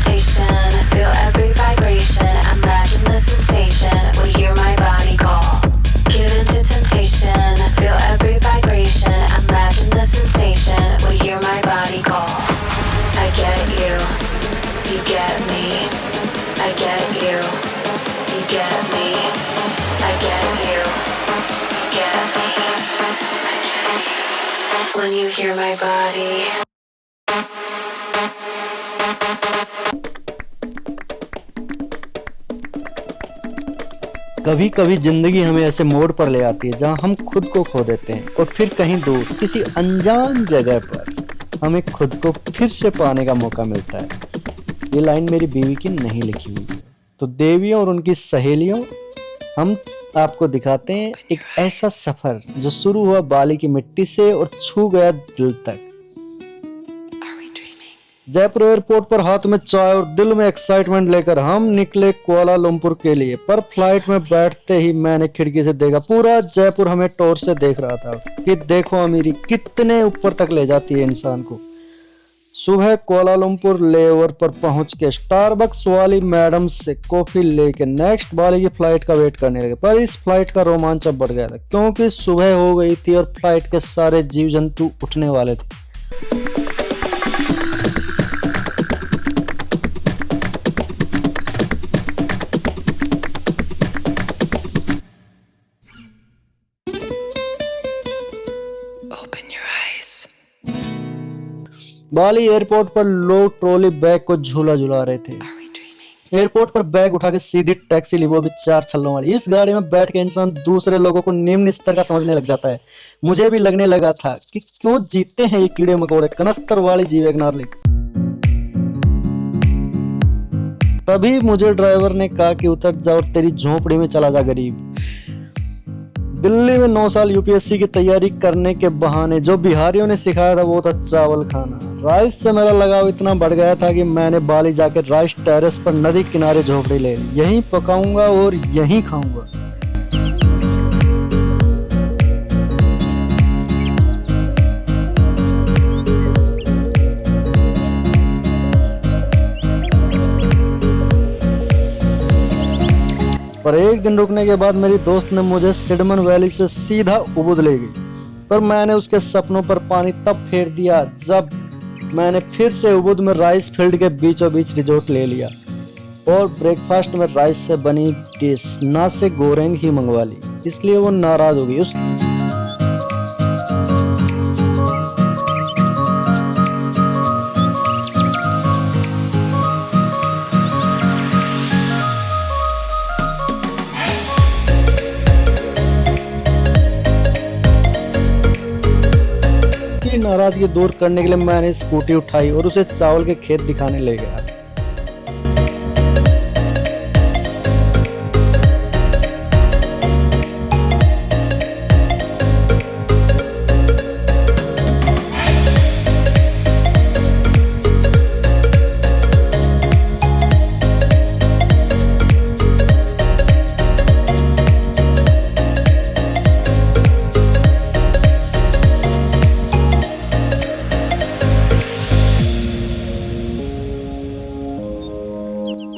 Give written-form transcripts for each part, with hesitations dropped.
temptation, feel every vibration, imagine the sensation, will hear my body call. Give into temptation, feel every vibration, imagine the sensation, will hear my body call. I get you, you get me. I get you, you get me. I get you, you get me. I get you, when you hear my body. कभी कभी जिंदगी हमें ऐसे मोड़ पर ले आती है जहां हम खुद को खो देते हैं और फिर कहीं दूर किसी अनजान जगह पर हमें खुद को फिर से पाने का मौका मिलता है। ये लाइन मेरी बीवी की नहीं लिखी हुई है। तो देवियों और उनकी सहेलियों, हम आपको दिखाते हैं एक ऐसा सफर जो शुरू हुआ बाली की मिट्टी से और छू गया दिल तक। जयपुर एयरपोर्ट पर हाथ में चाय और दिल में एक्साइटमेंट लेकर हम निकले कुआलालंपुर के लिए। पर फ्लाइट में बैठते ही मैंने खिड़की से देखा, पूरा जयपुर हमें टॉर्च से देख रहा था कि देखो अमीरी कितने ऊपर तक ले जाती है इंसान को। सुबह कुआलालंपुर लेओवर पर पहुंच के स्टारबक्स वाली मैडम से कॉफी लेके नेक्स्ट बाली की फ्लाइट का वेट करने लगे। पर इस फ्लाइट का रोमांच अब बढ़ गया था क्योंकि सुबह हो गई थी और फ्लाइट के सारे जीव जंतु उठने वाले थे। बाली एयरपोर्ट पर लोग ट्रॉली बैग को झूला झुला रहे थे। एयरपोर्ट पर बैग उठा के सीधी टैक्सी ली, वो भी 4 छल्लों वाली। इस गाड़ी में बैठ के इंसान दूसरे लोगों को निम्न स्तर का समझने लग जाता है। मुझे भी लगने लगा था कि क्यों जीते हैं ये कीड़े मकोड़े, कनस्तर वाली जीव एक नारली। तभी मुझे ड्राइवर ने कहा कि उतर जा और तेरी झोपड़ी में चला जा गरीब। दिल्ली में 9 साल यूपीएससी की तैयारी करने के बहाने जो बिहारियों ने सिखाया था वो था चावल खाना। राइस से मेरा लगाव इतना बढ़ गया था कि मैंने बाली जाकर राइस टेरेस पर नदी किनारे झोपड़ी ले ली। यहीं पकाऊंगा और यहीं खाऊंगा। पर एक दिन रुकने के बाद मेरी दोस्त ने मुझे सिडमन वैली से सीधा उबुद ले गई। पर मैंने उसके सपनों पर पानी तब फेर दिया जब मैंने फिर से उबुद में राइस फील्ड के बीचों बीच रिजॉर्ट ले लिया और ब्रेकफास्ट में राइस से बनी डिश ना से गोरेंग ही मंगवा ली। इसलिए वो नाराज हो गई। नाराजगी दूर करने के लिए मैंने स्कूटी उठाई और उसे चावल के खेत दिखाने ले गया।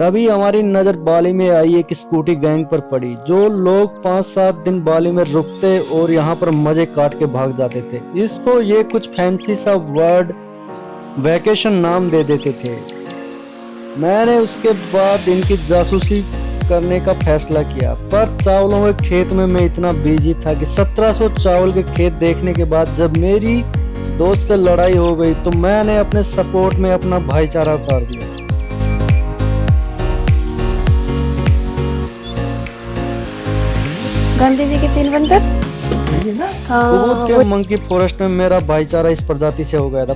तभी हमारी नजर बाली में आई एक स्कूटी गैंग पर पड़ी। जो लोग 5-7 दिन बाली में रुकते और यहाँ पर मजे काट के भाग जाते थे, इसको ये कुछ फैंसी सा वर्ड वैकेशन नाम दे देते थे। मैंने उसके बाद इनकी जासूसी करने का फैसला किया। पर चावलों के खेत में मैं इतना बिजी था कि 1700 चावल के खेत देखने के बाद जब मेरी दोस्त से लड़ाई हो गई तो मैंने अपने सपोर्ट में अपना भाईचारा उतार दिया। गांधी जी के 3 बंदर उबुद के मंकी फॉरेस्ट में मेरा भाईचारा इस प्रजाति से हो गया था।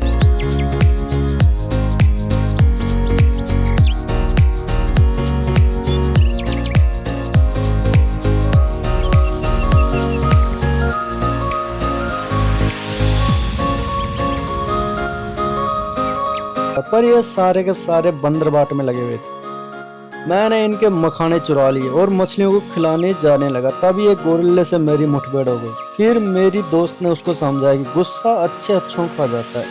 पर ये सारे के सारे बंदर बाट में लगे हुए थे। मैंने इनके मखाने चुरा लिए और मछलियों को खिलाने जाने लगा। तभी एक गोरिल्ले से मेरी मुठभेड़ हो गई। फिर मेरी दोस्त ने उसको समझाया कि गुस्सा अच्छे अच्छों खा जाता है।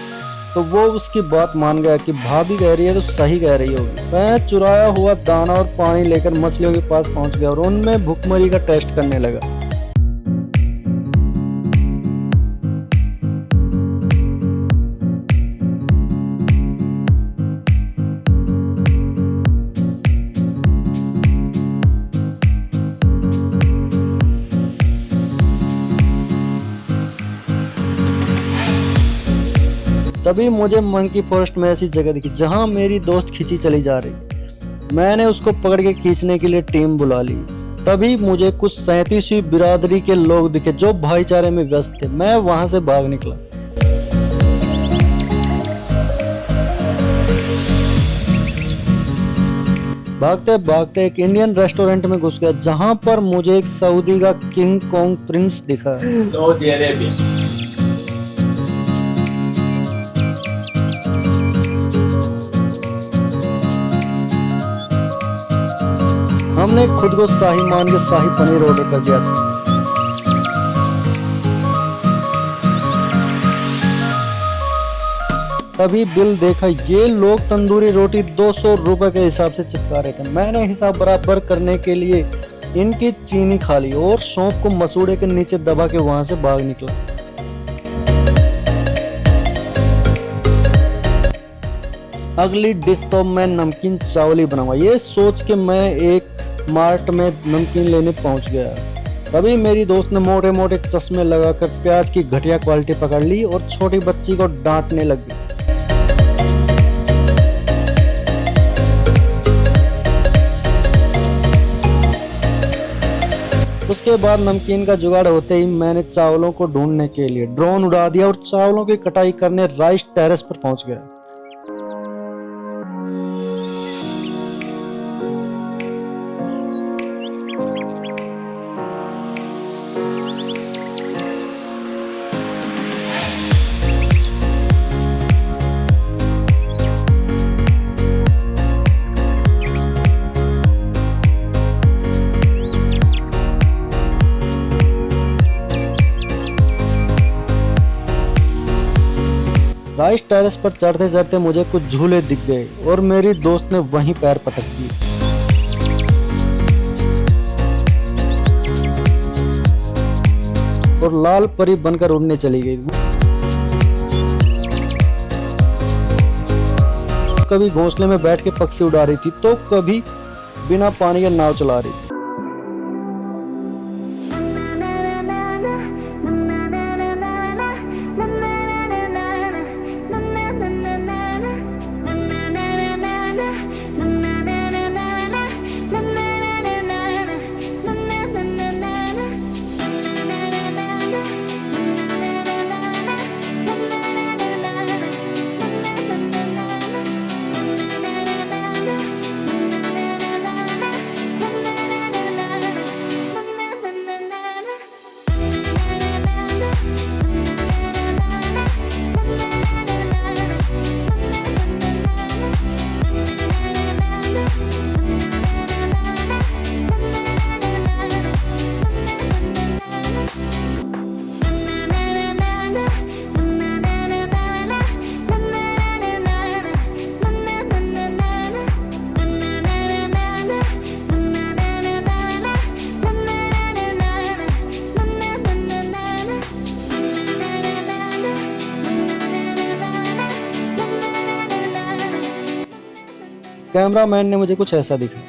तो वो उसकी बात मान गया कि भाभी कह रही है तो सही कह रही होगी। मैं चुराया हुआ दाना और पानी लेकर मछलियों के पास पहुंच गया और उनमें भुखमरी का टेस्ट करने लगा। तभी मुझे मंकी फॉरेस्ट में ऐसी जगह दिखी जहां मेरी दोस्त खींची चली जा रही। मैंने उसको पकड़ के खींचने के लिए टीम बुला ली। तभी मुझे कुछ 37वीं बिरादरी के लोग दिखे जो भाईचारे में व्यस्त थे। मैं वहां से भाग निकला। भागते भागते एक इंडियन रेस्टोरेंट में घुस गया जहां पर मुझे एक सऊदी का किंग कॉन्ग प्रिंस दिखा। हमने खुद को शाही मान के शाही पनीर ऑर्डर कर दिया था। तभी बिल देखा, ये लोग तंदूरी रोटी 200 रुपए के हिसाब से चिपका रहे थे। मैंने हिसाब बराबर करने के लिए इनकी चीनी खा ली और सौंफ को मसूड़े के नीचे दबा के वहां से भाग निकला। अगली डिश तो मैं नमकीन चावल ही बनाऊंगा, ये सोच के मैं एक मार्ट में नमकीन लेने पहुंच गया। तभी मेरी दोस्त ने मोटे मोटे चश्मे लगाकर प्याज की घटिया क्वालिटी पकड़ ली और छोटी बच्ची को डांटने लग गई। उसके बाद नमकीन का जुगाड़ होते ही मैंने चावलों को ढूंढने के लिए ड्रोन उड़ा दिया और चावलों की कटाई करने राइस टेरेस पर पहुंच गया। राइस टेरेस पर चढ़ते चढ़ते मुझे कुछ झूले दिख गए और मेरी दोस्त ने वहीं पैर पटक दिए। और लाल परी बनकर उड़ने चली गई। कभी घोंसले में बैठ के पक्षी उड़ा रही थी तो कभी बिना पानी के नाव चला रही थी। कैमरामैन ने मुझे कुछ ऐसा दिखा।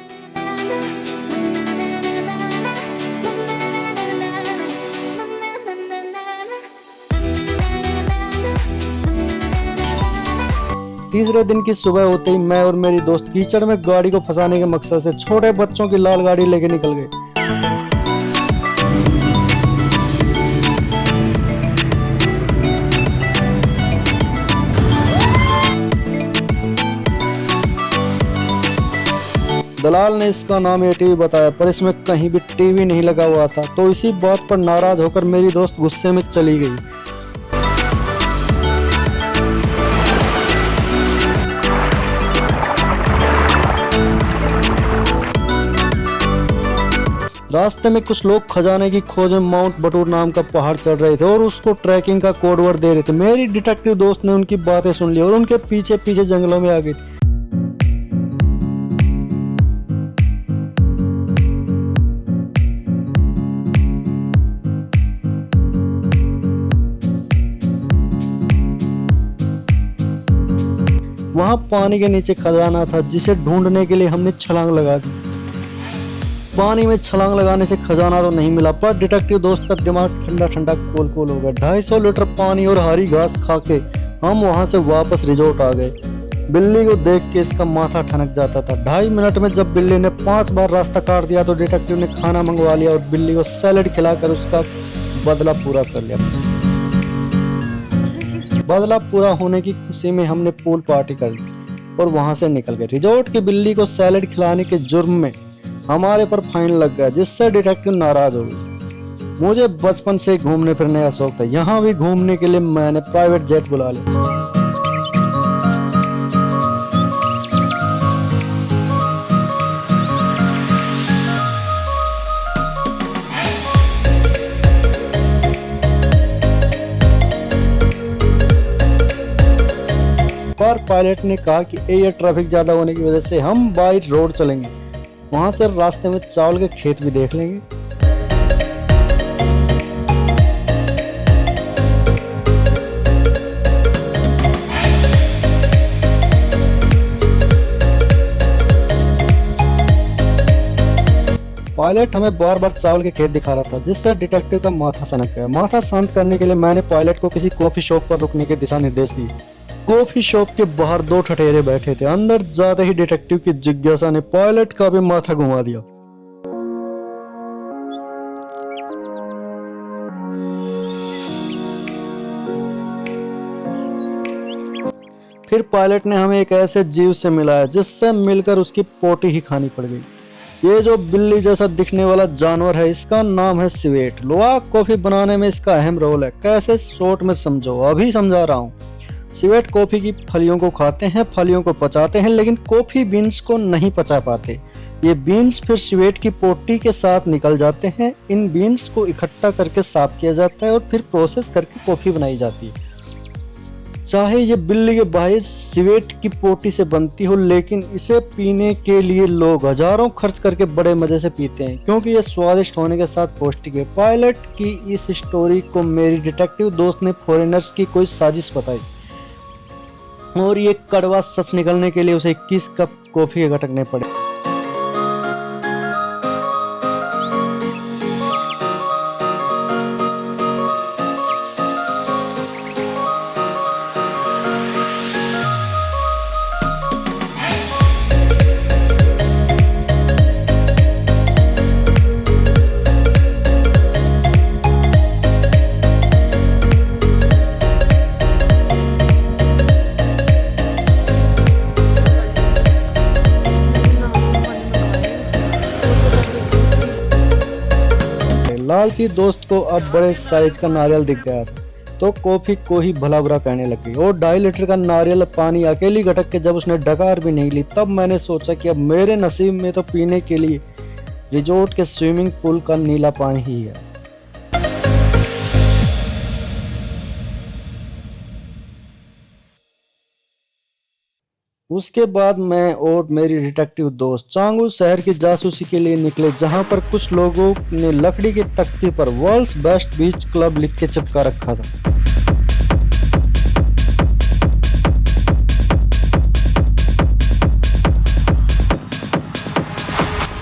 तीसरे दिन की सुबह होते ही मैं और मेरी दोस्त कीचड़ में गाड़ी को फंसाने के मकसद से छोटे बच्चों की लाल गाड़ी लेके निकल गए। दलाल ने इसका नाम एटीवी बताया पर इसमें कहीं भी टीवी नहीं लगा हुआ था, तो इसी बात पर नाराज होकर मेरी दोस्त गुस्से में चली गई। रास्ते में कुछ लोग खजाने की खोज में माउंट बटूर नाम का पहाड़ चढ़ रहे थे और उसको ट्रैकिंग का कोड वर्ड दे रहे थे। मेरी डिटेक्टिव दोस्त ने उनकी बातें सुन ली और उनके पीछे पीछे जंगलों में आ गई थी। वहां पानी के नीचे खजाना था जिसे ढूंढने के लिए हमने छलांग लगा दी। पानी में छलांग लगाने से खजाना तो नहीं मिला, पर डिटेक्टिव दोस्त का दिमाग ठंडा ठंडा कोल कोल हो गया। 250 लीटर पानी और हरी घास खा के हम वहां से वापस रिजोर्ट आ गए। बिल्ली को देख के इसका माथा ठनक जाता था। 2.5 मिनट में जब बिल्ली ने 5 बार रास्ता काट दिया तो डिटेक्टिव ने खाना मंगवा लिया और बिल्ली को सैलेड खिलाकर उसका बदला पूरा कर लिया। बदला पूरा होने की खुशी में हमने पूल पार्टी कर ली और वहां से निकल गए। रिजॉर्ट की बिल्ली को सैलेड खिलाने के जुर्म में हमारे पर फाइन लग गया, जिससे डिटेक्टिव नाराज हो गई। मुझे बचपन से घूमने फिरने का शौक था। यहाँ भी घूमने के लिए मैंने प्राइवेट जेट बुला लिया। पर पायलट ने कहा कि एयर ट्रैफिक ज्यादा होने की वजह से हम बाई रोड चलेंगे, वहां से रास्ते में चावल के खेत भी देख लेंगे। पायलट हमें बार बार चावल के खेत दिखा रहा था, जिससे डिटेक्टिव का माथा सनक गया। माथा शांत करने के लिए मैंने पायलट को किसी कॉफी शॉप पर रुकने के दिशा निर्देश दिए। कॉफी शॉप के बाहर 2 ठठेरे बैठे थे। अंदर जाते ही डिटेक्टिव की जिज्ञासा ने पायलट का भी माथा घुमा दिया। फिर पायलट ने हमें एक ऐसे जीव से मिलाया जिससे मिलकर उसकी पोटी ही खानी पड़ गई। ये जो बिल्ली जैसा दिखने वाला जानवर है, इसका नाम है स्वेट। लुवाक कॉफी बनाने में इसका अहम रोल है। कैसे शॉर्ट में समझो, अभी समझा रहा हूँ। स्वेट कॉफी की फलियों को खाते हैं, फलियों को पचाते हैं, लेकिन कॉफी बीन्स को नहीं पचा पाते। ये बीन्स फिर स्वेट की पोटी के साथ निकल जाते हैं। इन बीन्स को इकट्ठा करके साफ किया जाता है और फिर प्रोसेस करके कॉफी बनाई जाती है। चाहे ये बिल्ली के बाहर स्वेट की पोटी से बनती हो, लेकिन इसे पीने के लिए लोग हजारों खर्च करके बड़े मजे से पीते हैं, क्योंकि ये स्वादिष्ट होने के साथ पौष्टिक है। पायलट की इस स्टोरी को मेरी डिटेक्टिव दोस्त ने फॉरेनर्स की कोई साजिश बताई और ये कड़वा सच निकलने के लिए उसे 21 कप कॉफी के गटकने पड़े। लालची दोस्त को अब बड़े साइज का नारियल दिख गया था, तो कॉफी को ही भला बुरा कहने लग गई। और 2.5 लीटर का नारियल पानी अकेली गटक के जब उसने डकार भी नहीं ली, तब मैंने सोचा कि अब मेरे नसीब में तो पीने के लिए रिजॉर्ट के स्विमिंग पूल का नीला पानी ही है। उसके बाद मैं और मेरी डिटेक्टिव दोस्त चांगू शहर की जासूसी के लिए निकले, जहां पर कुछ लोगों ने लकड़ी की तख्ती पर वर्ल्ड्स बेस्ट बीच क्लब लिख के चिपका रखा था।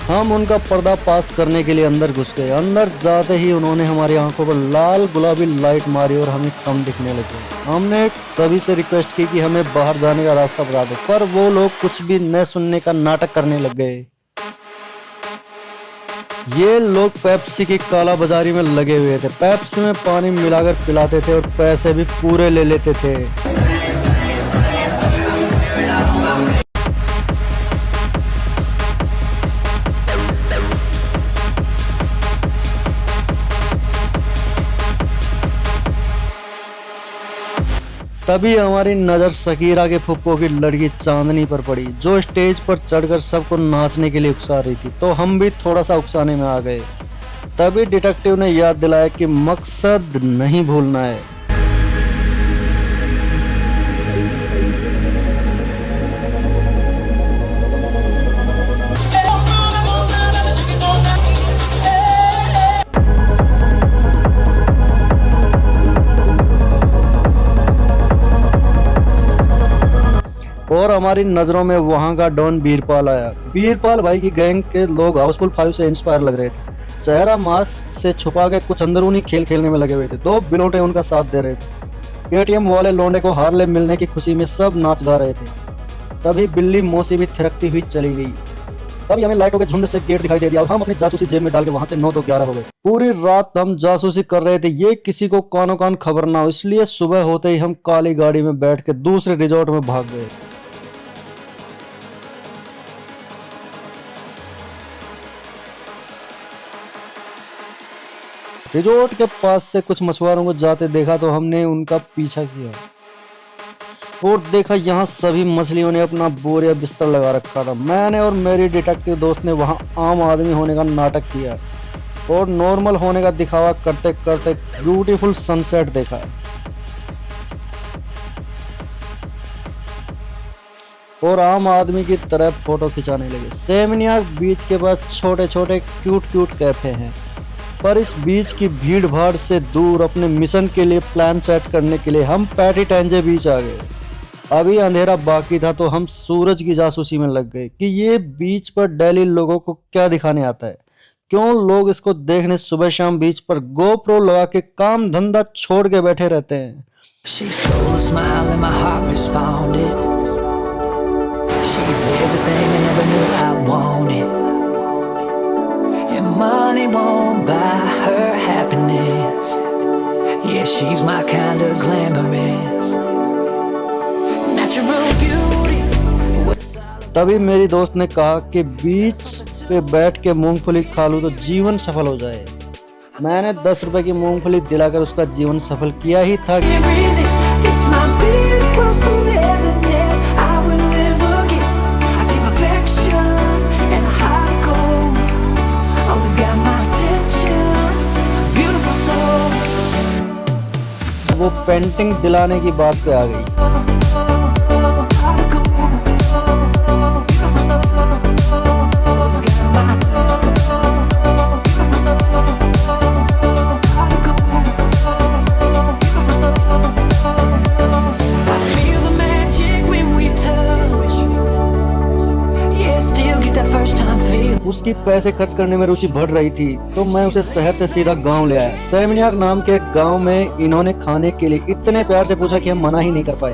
हम उनका पर्दा पास करने के लिए अंदर घुस गए। अंदर जाते ही उन्होंने हमारी आंखों पर लाल गुलाबी लाइट मारी और हमें कम दिखने लगे। हमने सभी से रिक्वेस्ट की कि हमें बाहर जाने का रास्ता बता दो, पर वो लोग कुछ भी न सुनने का नाटक करने लग गए। ये लोग पेप्सी की काला बाजारी में लगे हुए थे। पेप्सी में पानी मिलाकर पिलाते थे और पैसे भी पूरे ले लेते थे। तभी हमारी नज़र शकीरा के फुप्पो की लड़की चांदनी पर पड़ी, जो स्टेज पर चढ़कर सबको नाचने के लिए उकसा रही थी। तो हम भी थोड़ा सा उकसाने में आ गए। तभी डिटेक्टिव ने याद दिलाया कि मकसद नहीं भूलना है। और हमारी नजरों में वहां का डॉन बीरपाल आया। बीरपाल भाई की गैंग के लोग हाउसफुल 5 से इंस्पायर लग रहे थे। चेहरा मास्क से छुपा के कुछ अंदरूनी खेल खेलने में लगे हुए थे। 2 बिलोटे उनका साथ दे रहे थे। एटीएम वाले लोंडे को हार्ले मिलने की खुशी में सब नाच गा रहे थे। तभी बिल्ली मौसी भी थिरकती हुई चली गई। तभी हमें लाइटों के झुंड से गेट दिखाई दे दिया और हम अपनी जासूसी जेब में डाल के वहां से 9 तो 11 हो गए। पूरी रात हम जासूसी कर रहे थे, ये किसी को कानो कान खबर ना हो, इसलिए सुबह होते ही हम काली गाड़ी में बैठ के दूसरे रिजॉर्ट में भाग गए। रिजॉर्ट के पास से कुछ मछुआरों को जाते देखा तो हमने उनका पीछा किया और देखा यहाँ सभी मछलियों ने अपना बोरिया बिस्तर लगा रखा था। मैंने और मेरी डिटेक्टिव दोस्त ने वहाँ आम आदमी होने का नाटक किया और नॉर्मल होने का दिखावा करते करते ब्यूटीफुल सनसेट देखा। और आम आदमी की तरह फोटो खिंचाने लगे। सेमिनियाक बीच के पास छोटे छोटे क्यूट क्यूट कैफे हैं, पर इस बीच की भीड़ भाड़ से दूर अपने मिशन के लिए प्लान सेट करने के लिए हम पैटीटेंजे बीच आ गए। अभी अंधेरा बाकी था तो हम सूरज की जासूसी में लग गए कि ये बीच पर डेली लोगों को क्या दिखाने आता है, क्यों लोग इसको देखने सुबह शाम बीच पर गोप्रो लगा के काम धंधा छोड़ के बैठे रहते हैं। She stole a smile and my heart responded. She's everything I never knew I wanted. And money won't buy her happiness. Yeah, she's my kind of glamorous. Natural beauty. तभी मेरी दोस्त ने कहा कि बीच पे बैठ के मूंगफली खा लूं तो जीवन सफल हो जाए। मैंने 10 रुपए की मूंगफली दिलाकर उसका जीवन सफल किया ही था। वो पेंटिंग दिलाने की बात पे आ गई। उसकी पैसे खर्च करने में रुचि बढ़ रही थी तो मैं उसे शहर से सीधा गांव ले आया। सेमिनियाक नाम के गांव में इन्होंने खाने के लिए इतने प्यार से पूछा कि हम मना ही नहीं कर पाए।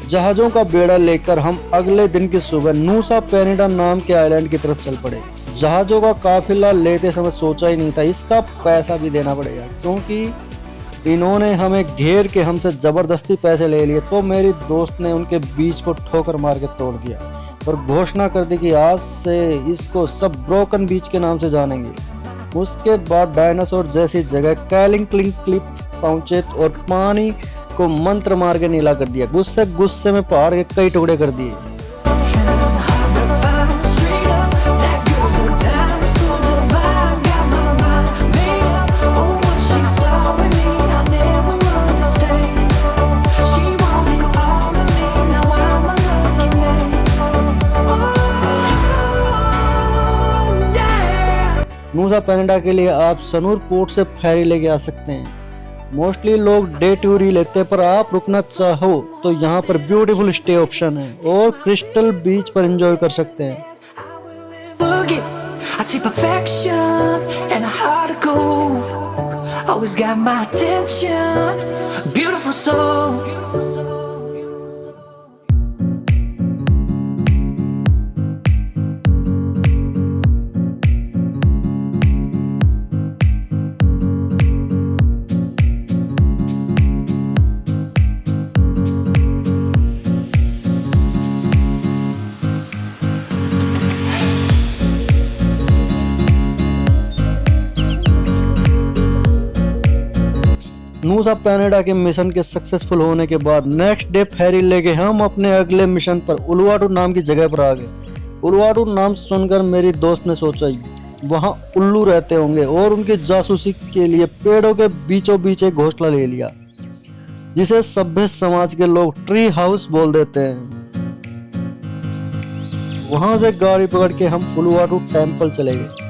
जहाजों का बेड़ा लेकर हम अगले दिन की सुबह नूसा पेनिडा नाम के आइलैंड की तरफ चल पड़े। जहाजों का काफिला लेते समय सोचा ही नहीं था इसका पैसा भी देना पड़ेगा, क्योंकि इन्होंने हमें घेर के हमसे जबरदस्ती पैसे ले लिए। तो मेरी दोस्त ने उनके बीच को ठोकर मार के तोड़ दिया और घोषणा कर दी कि आज से इसको सब ब्रोकन बीच के नाम से जानेंगे। उसके बाद डायनासोर जैसी जगह कैलिंग क्लिंग क्लिप पहुंचे और पानी को मंत्र मार के नीला कर दिया। गुस्से गुस्से में पहाड़ के कई टुकड़े कर दिए। नूसा पेनिडा के लिए आप सनूर पोर्ट से फेरी लेके आ सकते हैं। मोस्टली लोग डे टूर ही लेते हैं, पर आप रुकना चाहो तो यहाँ पर ब्यूटीफुल स्टे ऑप्शन है और क्रिस्टल बीच पर एंजॉय कर सकते हैं। नूसा पेनेडा के मिशन के सक्सेसफुल होने के बाद नेक्स्ट डे फेरी लेके हम अपने अगले मिशन पर उलुवाटू नाम की जगह पर आ गए। उलुवाटू नाम सुनकर मेरी दोस्त ने सोचा वहाँ उल्लू रहते होंगे और उनकी जासूसी के लिए पेड़ों के बीचों बीच एक घोंसला ले लिया, जिसे सभ्य समाज के लोग ट्री हाउस बोल देते हैं। वहां से गाड़ी पकड़ के हम उलुवाटू टेम्पल चले गए।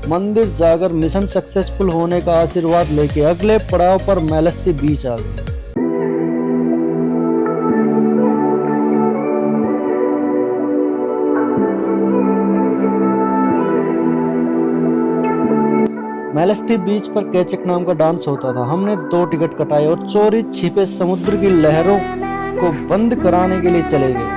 मंदिर जाकर मिशन सक्सेसफुल होने का आशीर्वाद लेके अगले पड़ाव पर मेलस्ती बीच आ गए। मेलस्ती बीच पर केचक नाम का डांस होता था। हमने 2 टिकट कटाए और चोरी छिपे समुद्र की लहरों को बंद कराने के लिए चले गए।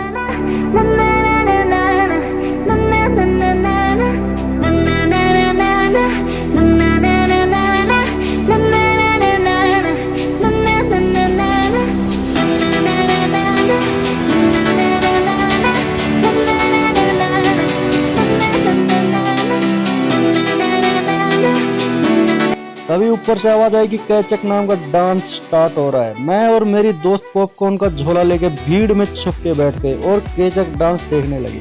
तभी ऊपर से आवाज आई कि केचक नाम का डांस स्टार्ट हो रहा है। मैं और मेरी दोस्त पॉपकॉर्न का झोला लेके भीड़ में छुप के बैठ गए और केचक डांस देखने लगे।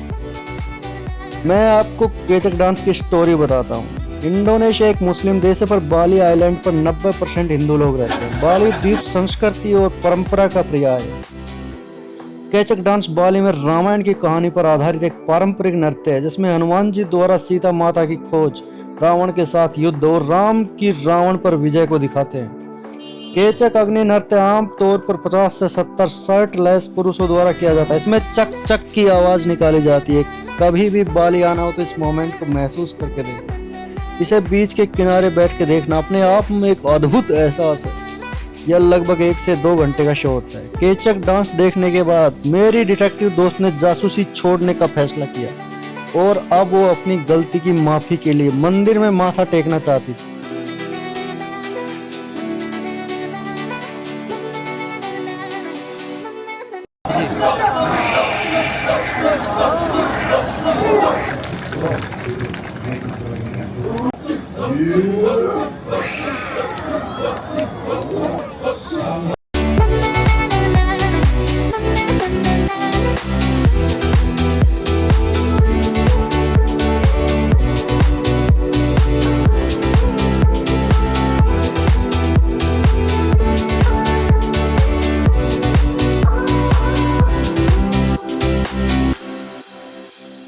मैं आपको केचक डांस की स्टोरी बताता हूँ। इंडोनेशिया एक मुस्लिम देश है, पर बाली आइलैंड पर 90% हिंदू लोग रहते हैं। बाली द्वीप संस्कृति और परंपरा का पर्याय है। केचक डांस बाली में रामायण की कहानी पर आधारित एक पारंपरिक नृत्य है, जिसमें हनुमान जी द्वारा सीता माता की खोज, रावण के साथ युद्ध और राम की रावण पर विजय को दिखाते हैं। केचक अग्नि नृत्य आम तौर पर 50 से 70 शर्टलेस पुरुषों द्वारा किया जाता है। इसमें चक चक की आवाज निकाली जाती है। कभी भी बाली आना हो तो इस मोमेंट को महसूस करके देखना। इसे बीच के किनारे बैठ के देखना अपने आप में एक अद्भुत एहसास है। यह लगभग 1 से 2 घंटे का शो होता है। केचक डांस देखने के बाद मेरी डिटेक्टिव दोस्त ने जासूसी छोड़ने का फैसला किया और अब वो अपनी गलती की माफी के लिए मंदिर में माथा टेकना चाहती थी।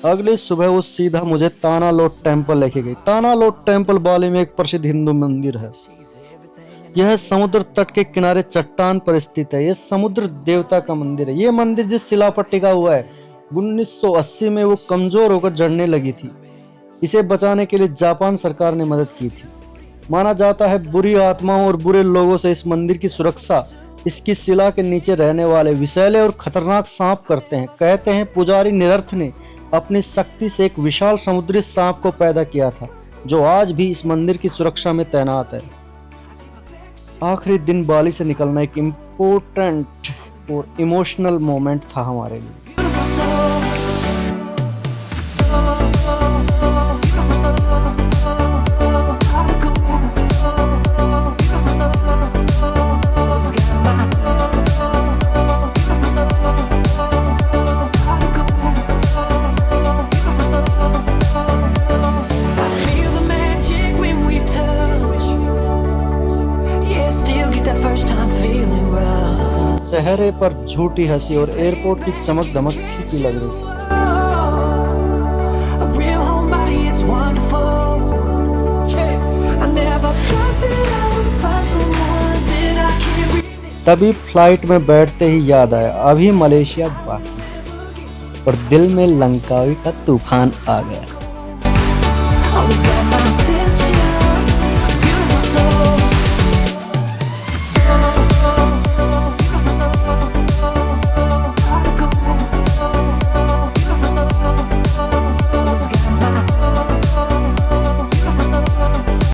अगली सुबह वो सीधा मुझे तानालोट टेम्पल लेके गई। तानालोट टेम्पल बाली में एक प्रसिद्ध हिंदू मंदिर है। यह समुद्र तट के किनारे चट्टान पर स्थित है। यह समुद्र देवता का मंदिर है। यह मंदिर जिस शिला पर टिका हुआ है 1980 में वो कमजोर होकर जड़ने लगी थी। इसे बचाने के लिए जापान सरकार ने मदद की थी। माना जाता है बुरी आत्माओं और बुरे लोगों से इस मंदिर की सुरक्षा इसकी शिला के नीचे रहने वाले विषैले और खतरनाक सांप करते हैं। कहते हैं पुजारी निरर्थ ने अपनी शक्ति से एक विशाल समुद्री सांप को पैदा किया था, जो आज भी इस मंदिर की सुरक्षा में तैनात है। आखिरी दिन बाली से निकलना एक इम्पोर्टेंट और इमोशनल मोमेंट था हमारे लिए। चेहरे पर झूठी हंसी और एयरपोर्ट की चमक दमक फीकी लग रही थी। तभी फ्लाइट में बैठते ही याद आया अभी मलेशिया बाकी और दिल में लंकावी का तूफान आ गया।